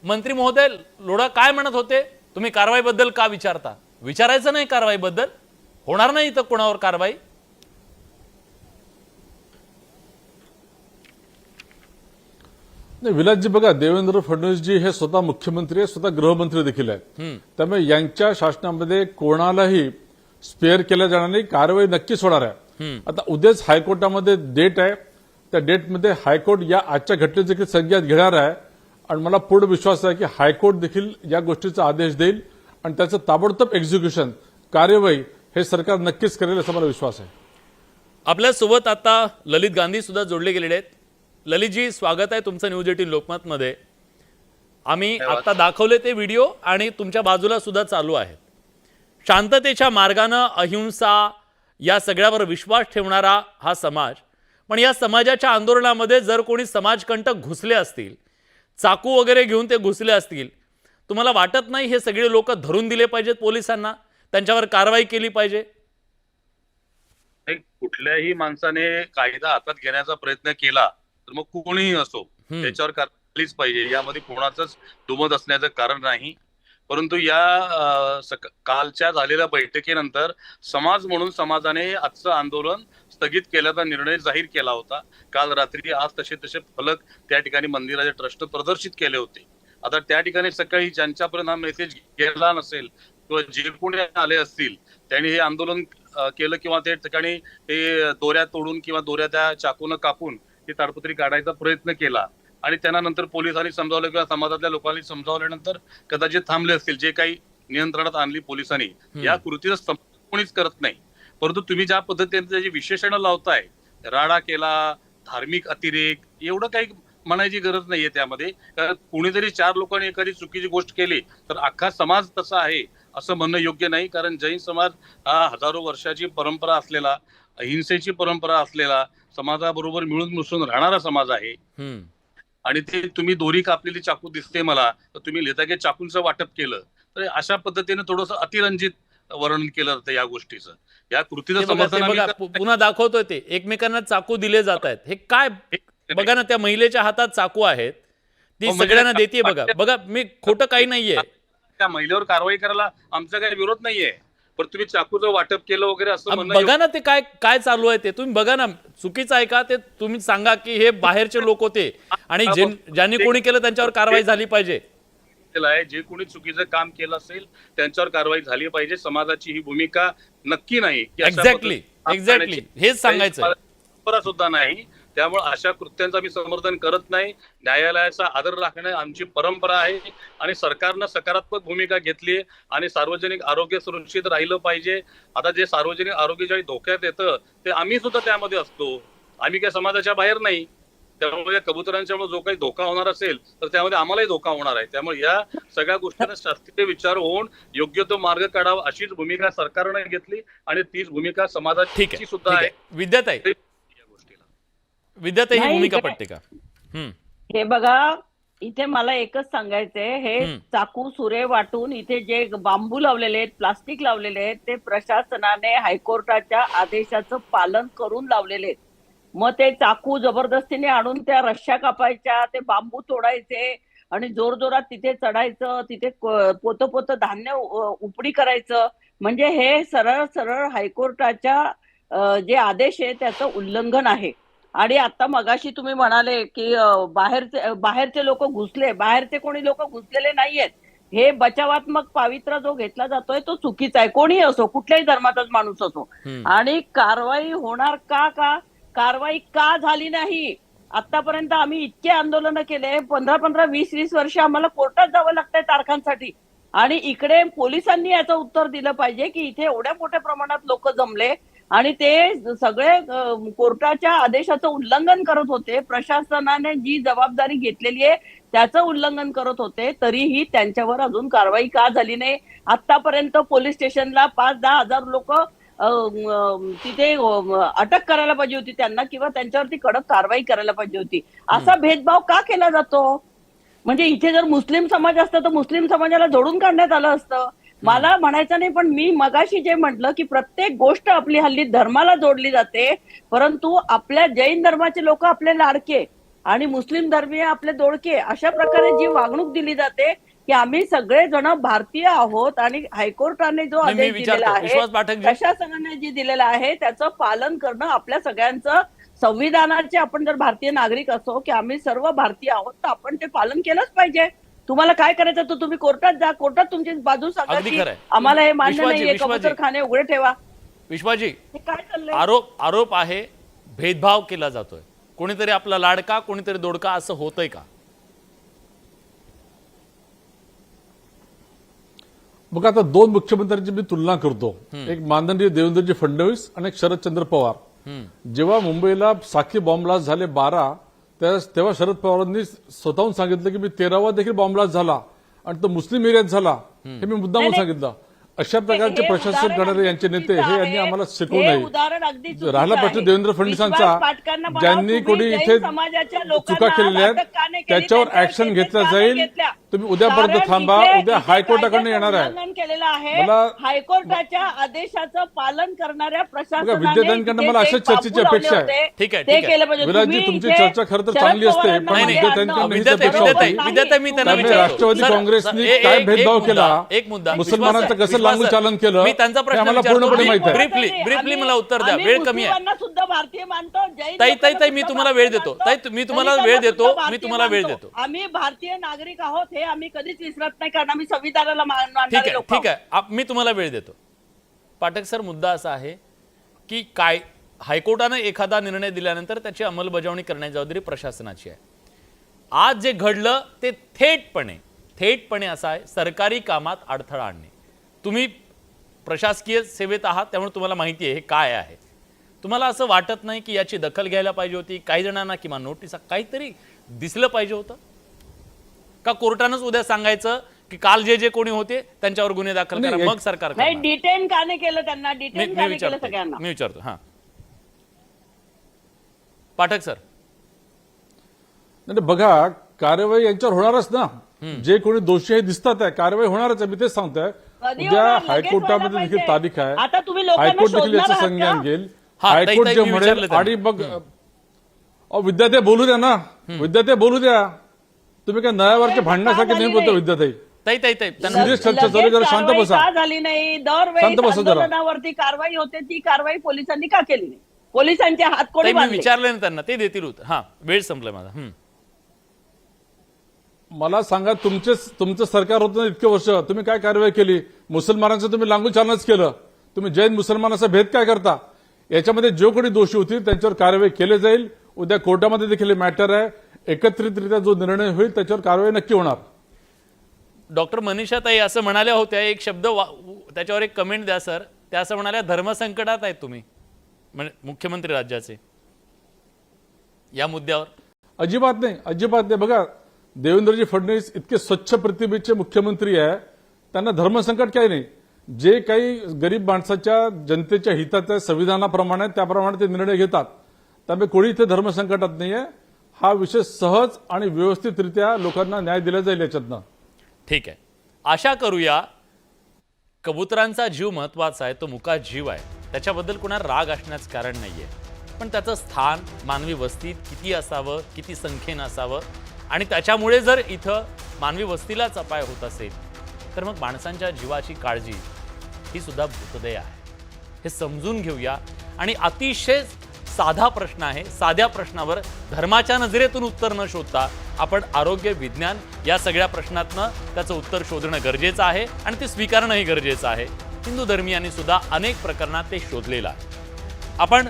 मंत्री महोदय लोढा काय म्हणत होते? तुम्ही कारवाईबद्दल का विचारता? विचारायचं नाही कारवाईबद्दल? होणार नाही तर कोणावर कारवाई? नाही विलासजी, बघा, देवेंद्र फडणवीसजी हे स्वतः मुख्यमंत्री आहेत, स्वतः गृहमंत्री देखील आहेत. त्यामुळे यांच्या शासनामध्ये कोणालाही स्पेअर केल्या जाणार नाही, कारवाई नक्कीच होणार आहे. आता उद्याच हायकोर्टामध्ये डेट आहे, त्या डेटमध्ये हायकोर्ट या आजच्या घटनेची देखील संज्ञा घेणार आहे आणि मला पूर्ण विश्वास आहे की हायकोर्ट देखील या गोष्टीचा आदेश देईल आणि त्याचं ताबडतोब एक्झिक्युशन, कार्यवाही हे सरकार नक्कीच करेल असा मला विश्वास आहे. आपल्यासोबत आता ललित गांधी सुद्धा जोडले गेलेले आहेत. ललितजी, स्वागत आहे तुमचं न्यूज 18 लोकमतमध्ये. आम्ही आता दाखवले ते व्हिडिओ आणि तुमच्या बाजूला सुद्धा चालू आहेत. शांततेच्या मार्गानं अहिंसा या सगळ्यावर विश्वास ठेवणारा हा समाज, पण या समाजाच्या आंदोलनामध्ये जर कोणी समाजकंटक घुसले असतील, चाकू वगैरे घेऊन ते घुसले असतील, तुम्हाला वाटत नाही हे सगळे लोक धरून दिले पाहिजेत पोलिसांना, त्यांच्यावर कारवाई केली पाहिजे? कुठल्याही माणसाने कायदा हातात घेण्याचा प्रयत्न केला तर मग कोणीही असो त्याच्यावर कारवाईच पाहिजे, यामध्ये कोणाचंच दुमत असण्याचं कारण नाही. परंतु या कालच्या झालेल्या बैठकीनंतर समाज म्हणून समाजाने आजचं आंदोलन स्थगित केल्याचा निर्णय जाहीर केला होता. काल रात्री आज तसे फलक त्या ठिकाणी मंदिराचे ट्रस्ट प्रदर्शित केले होते. आता त्या ठिकाणी सकाळी ज्यांच्यापर्यंत हा मेसेज गेला नसेल किंवा जे कोणी आले असतील त्यांनी हे आंदोलन केलं किंवा त्या ठिकाणी ते दोऱ्या तोडून किंवा दोऱ्या त्या चाकून कापून ती ताडपत्री काढायचा प्रयत्न केला आणि त्यांना नंतर पोलिसांनी समजावलं किंवा समाजातल्या लोकांनी समजावल्यानंतर कदाचित थांबले असतील. जे काही नियंत्रणात आणली पोलिसांनी, या कृतीचं कोणीच करत नाही. परंतु तुम्ही ज्या पद्धतीने त्याची विशेषण लावताय, राडा केला, धार्मिक अतिरेक, एवढं काही म्हणायची गरज नाहीये त्यामध्ये. कारण कोणीतरी 4 लोकांनी एखादी चुकीची गोष्ट केली तर अख्खा समाज तसा आहे असं म्हणणं योग्य नाही. कारण जैन समाज हा हजारो वर्षाची परंपरा असलेला, अहिंसेची परंपरा असलेला, समाजाबरोबर मिळून मिसळून राहणारा समाज आहे. आणि ते तुम्ही दोरी कापलेली चाकू दिसते मला, तर तुम्ही लेतागे चाकूंचं वाटप केलं तर अशा पद्धतीने थोडंसं अतिरंजित वर्णन केलं जातं या गोष्टीचं. या कृतीचं समर्थन पुन्हा दाखवतोय ते एकमेकांना चाकू दिले जात आहेत. हे काय? बघा ना, त्या महिलेच्या हातात चाकू आहेत, ती सगळ्यांना देते. बघा बघा, मी खोटं काही नाहीये. त्या महिलेवर कारवाई करायला आमचा काही विरोध नाहीये, पण तुम्ही चाकूचं वाटप केलं वगैरे असं म्हणणं, बघा ना ते काय काय चालू आहे ते तुम्ही बघा ना. चुकीचं आहे का ते तुम्ही सांगा की हे बाहेरचे लोक होते आणि ज्यांनी कोणी केलं त्यांच्यावर कारवाई झाली पाहिजे. जे कोणी चुकीचं काम केलं असेल त्यांच्यावर कारवाई झाली पाहिजे. समाजाची ही भूमिका नक्की नाही. एक्झॅक्टली हेच सांगायचं सुद्धा नाही. त्यामुळे अशा कृत्यांचं मी समर्थन करत नाही. न्यायालयाचा आदर राखणे आमची परंपरा आहे आणि सरकारनं सकारात्मक भूमिका घेतली आणि सार्वजनिक आरोग्य सुरक्षित राहिलं पाहिजे. आता जे सार्वजनिक आरोग्य ज्यावेळी धोक्यात येतं ते आम्ही सुद्धा त्यामध्ये असतो. आम्ही काही समाजाच्या बाहेर नाही. त्यामुळे कबुतरांच्यामुळे जो काही धोका होणार असेल तर त्यामध्ये आम्हालाही धोका होणार आहे. त्यामुळे या सगळ्या गोष्टींना शास्त्रीय विचार होऊन योग्य तो मार्ग काढावा अशीच भूमिका सरकारने घेतली आणि तीच भूमिका समाजाची सुद्धा आहे. विद्याताई ही भूमिका पटते का? हे बघा, इथे मला एकच सांगायचंय, हे चाकू सुरे वाटून इथे जे बांबू लावलेले आहेत, प्लास्टिक लावलेले आहेत, ते प्रशासनाने हायकोर्टाच्या आदेशाचं पालन करून लावलेले आहेत. मग ते चाकू जबरदस्तीने आणून त्या रश्श्या कापायच्या, ते बांबू तोडायचे आणि जोरजोरात तिथे चढायचं, तिथे पोतं धान्य उपडी करायचं. म्हणजे हे सरळ सरळ हायकोर्टाच्या जे आदेश आहे त्याचं उल्लंघन आहे. आणि आता मगाशी तुम्ही म्हणाले की बाहेरचे लोक घुसले, बाहेरचे कोणी लोक घुसलेले नाहीयेत. हे बचावात्मक पावित्र्य जो घेतला जातोय तो चुकीचा आहे. कोणीही असो, कुठल्याही धर्माचाच माणूस असो. आणि कारवाई होणार का कारवाई का झाली नाही? आतापर्यंत आम्ही इतके आंदोलन केले, 15-15, 20-20 वर्ष आम्हाला कोर्टात जावं लागतंय तारखांसाठी. आणि इकडे पोलिसांनी याचं उत्तर दिलं पाहिजे की इथे एवढ्या मोठ्या प्रमाणात लोक जमले आणि ते सगळे कोर्टाच्या आदेशाचं उल्लंघन करत होते. प्रशासनाने जी जबाबदारी घेतलेली आहे त्याचं उल्लंघन करत होते, तरीही त्यांच्यावर अजून कारवाई का झाली नाही? आतापर्यंत पोलीस स्टेशनला 5-10 हजार लोक तिथे अटक करायला पाहिजे होती त्यांना, किंवा त्यांच्यावरती कडक कारवाई करायला पाहिजे होती. असा भेदभाव का केला जातो? म्हणजे इथे जर मुस्लिम समाज असता तर मुस्लिम समाजाला जोडून काढण्यात आलं असतं. मला म्हणायचं नाही, पण मी मगाशी जे म्हटलं की प्रत्येक गोष्ट आपली हल्ली धर्माला जोडली जाते, परंतु आपल्या जैन धर्माचे लोक आपले लाडके, आणि मुस्लिम धर्मीय आपले दोडके, अशा प्रकारे जी वागणूक दिली जाते की आम्ही सगळे जण भारतीय आहोत आणि हायकोर्टाने जो मी आदेश विचारतो, दिलेला आहे, विश्वास पाठकजी. प्रशासनाने जे दिलेलं आहे त्याचं पालन करणं आपल्या सगळ्यांचं, संविधानाचे आपण जर भारतीय नागरिक असो की आम्ही सर्व भारतीय आहोत तर आपण ते पालन केलंच पाहिजे. तुम्हाला काय करायचं तर तुम्ही कोर्टात जा, कोर्टात तुमची बाजू सांगा अगदी की खरंय. आम्हाला हे मान्य विश्वाजी, नाहीये, विश्वाजी. कबूतरखाने उघडे ठेवा. विश्वाजी, हे काय चाललंय? आरोप आहे भेदभाव केला जातोय, कोणीतरी आपला लाडका कोणीतरी दोडका असं होतंय का? मग आता दोन मुख्यमंत्र्यांची मी तुलना करतो, एक माननीय देवेंद्रजी फडणवीस आणि एक शरदचंद्र पवार. जेव्हा मुंबईला साखळी बॉम्ब ब्लास्ट झाले 12, तेव्हा शरद पवारांनी स्वतःहून सांगितलं की मी 13वा देखील बॉम्ब ब्लास्ट झाला आणि तो मुस्लिम एरियात झाला, हे मी मुद्दामून सांगितलं. अशा प्रकारचे हे प्रशासन उदाहरण करणारे यांचे नेते चुकीचं हे यांनी आहे. आम्हाला शिकवू हे नये. उदाहरण अगदी चुकीचं राहिला प्रश्न आहे. देवेंद्र फडणवीसांचा, विश्वास पाटकांना म्हणावं, ज्यांनी तुम्ही कोणी जैन इथे समाजाच्या चुका लोकांना केलेल्या आहेत अटक का नाही केली? त्याच्यावर त्यांच्यावर ऍक्शन केसेस घेतला का नाही जाईल. घेतल्या? तुम्ही उद्यापर्यंत कारण थांबा, इथे- उद्या इथे हायकोर्टाकडनं येणार आहे. उल्लंघन केलेलं आहे. मला- हायकोर्टाच्या आदेशाचं पालन करणाऱ्या प्रशासनाने विद्यार्थ्यांकडनं मला इथे अशाच चर्चेची बांबू अपेक्षा आहे. लावले होते. ठीक आहे, ते ठीक आहे. केलं पाहिजे. विलासजी, तुम्ही तुमची इथे चर्चा खरं तर शरद चांगली असते, पवारांना पण मध्ये विद्यार्थ्यांकडनं आणणं- हीच विद्यार्थी अपेक्षा होती. विद्यार्थी मी त्यांना त्यामुळे विचारतो. राष्ट्रवादी सर, काँग्रेसनी सर, काय एक भेदभाव मुद्दा, केला, एक मुद्दा मुसलमानांचं कसं विश्वास- लांगून चालन केलं, मी त्यांचा हे प्रश्न आम्हाला विचारतो. पूर्णपणे माहित आहे. ब्रीफली मला उत्तर द्या, आम्ही वेळ कमी आहे. मुस्लिमांना सुद्धा भारतीय मानतो, जैन ताई लोकांना मी सुद्धा तुम्हाला वेळ भारतीय देतो. मानतो, ताई मी तुम्हाला दलितांना वेळ देतो, सुद्धा मी भारतीय तुम्हाला वेळ मानतो. देतो. आम्ही भारतीय नागरिक आहोत हे आम्ही कधीच विसरत नाही, कारण आम्ही संविधानाला ठीक मानणारे आहे, लोक ठीक आहोत. आहे. मी तुम्हाला वेळ देतो. पाठक सर, मुद्दा असा आहे की काय हायकोर्टानं एखादा निर्णय दिल्यानंतर त्याची अंमलबजावणी करण्याची जबाबदारी प्रशासनाची आहे. आज जे घडलं ते थेटपणे असं आहे, सरकारी कामात अडथळा आणणे. तुम्ही प्रशासकीय सेवेत आहात त्यामुळे तुम्हाला माहिती आहे हे काय आहे. तुम्हाला असं वाटत नाही की याची दखल घ्यायला पाहिजे होती, काही जणांना किंवा नोटीस काहीतरी दिसलं पाहिजे होतं का? कोर्टानंच उद्या सांगायचं की काल जे कोणी होते त्यांच्यावर गुन्हे दाखल करा, मग सरकार नाही, करणार. डिटेन का नाही केलं त्यांना? डिटेन का नाही केलं मी सगळ्यांना? विचारतो. हा पाठक सर, नाही बघा, कारवाई यांच्यावर होणारच ना. जे कोणी दोषी हे दिसतात आहे, कारवाई होणारच आहे. मी तेच सांगतोय. कधी उद्या होणार? लगेच हायकोर्टामध्ये व्हायला देखील पाहिजे. तारीख आहे. आता तुम्ही लोकांना हायकोर्ट देखील शोधणार याचं आहात संज्ञान का? घेईल. हा, हायकोर्ट ताई, जे मी म्हणेल विचारलं आणि मग विद्यार्थी बोलू द्या ना, विद्यार्थी बोलू द्या. तुम्ही काय नळावरच्या भांडण्यासाठी नाही बोलतो विद्यार्थी. ताई त्यांना सिरियस चर्चा चालू आहे, जरा शांत कारवाई बसा. का झाली नाही? दरवेळी शांत बसा जरा. आंदोलनावरती कारवाई होते, ती कारवाई पोलिसांनी का केली नाही? पोलिसांचे हात कोणी ताई, मी बांधले? विचारलं ना त्यांना, ते देतील उत्तर. हा, वेळ संपलाय माझा. मला सांगा, तुमचं सरकार होतं ना इतके वर्ष, तुम्ही काय कारवाई केली? मुसलमानांचं तुम्ही लांगून चालनच केलं. तुम्ही जैन मुसलमानाचा भेद काय करता? याच्यामध्ये जो कोणी दोषी होतील त्यांच्यावर कारवाई केली जाईल. उद्या कोर्टामध्ये देखील मॅटर आहे. एकत्रितरित्या जो निर्णय होईल त्याच्यावर कारवाई नक्की होणार. डॉक्टर मनीषा ताई असं म्हणाल्या होत्या, एक शब्द त्याच्यावर एक कमेंट द्या सर. त्या असं म्हणाल्या, धर्मसंकटात आहेत तुम्ही, म्हणजे मुख्यमंत्री राज्याचे, या मुद्द्यावर. अजिबात नाही, अजिबात नाही. बघा, देवेंद्रजी फडणवीस इतके स्वच्छ प्रतिमेचे मुख्यमंत्री आहे, त्यांना धर्मसंकट काही नाही. जे काही गरीब माणसाच्या जनतेच्या हिताच्या संविधानाप्रमाणे त्याप्रमाणे ते निर्णय घेतात. त्यामुळे कोणी इथे धर्मसंकटात नाहीये. हा विषय सहज आणि व्यवस्थितरित्या लोकांना न्याय दिला जाईल याच्यातनं. ठीक आहे, आशा करूया. कबुतरांचा जीव महत्वाचा आहे, तो मुका जीव आहे, त्याच्याबद्दल कुणा राग असण्याचं कारण नाहीये. पण त्याचं स्थान मानवी वस्तीत किती असावं, किती संख्येनं असावं, आणि त्याच्यामुळे जर इथं मानवी वस्तीलाच अपाय होत असेल तर मग माणसांच्या जीवाची काळजी ही सुद्धा भूतदय आहे. हे समजून घेऊया. आणि अतिशय साधा प्रश्न आहे, साध्या प्रश्नावर धर्माच्या नजरेतून उत्तर न शोधता आपण आरोग्य, विज्ञान या सगळ्या प्रश्नातनं त्याचं उत्तर शोधणं गरजेचं आहे आणि ते स्वीकारणंही गरजेचं आहे. हिंदू धर्मियांनी सुद्धा अनेक प्रकरणात ते शोधलेलं आहे. आपण